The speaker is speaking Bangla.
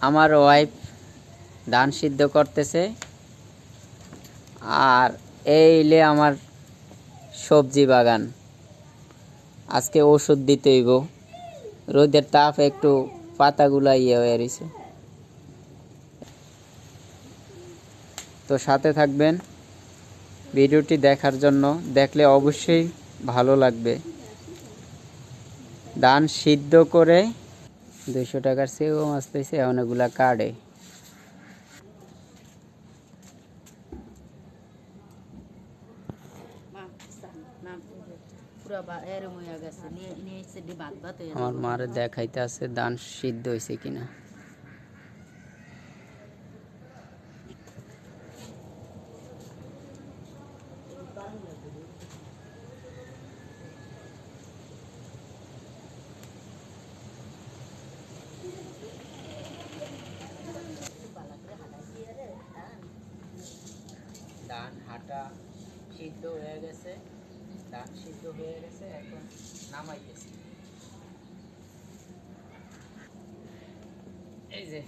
আমার ওয়াইফ ধান সিদ্ধ করতেছে আর এইলে আমার সবজি বাগান আজকে ওষুধ দিতে হইব রোদের তাপ একটু পাতাগুলা হয়ে রয়েছে তো সাথে থাকবেন ভিডিওটি দেখার জন্য দেখলে অবশ্যই ভালো লাগবে ধান সিদ্ধ করে 200 টাকার চেয়েও আসতেছে অনেকগুলা কার্ডে আমার মারে দেখাইতে আছে ধান সিদ্ধ হয়েছে কিনা ধান হাটা সিদ্ধ হয়ে গেছে ধান সিদ্ধ হয়ে গেছে এখন নামাইতেছি এই যে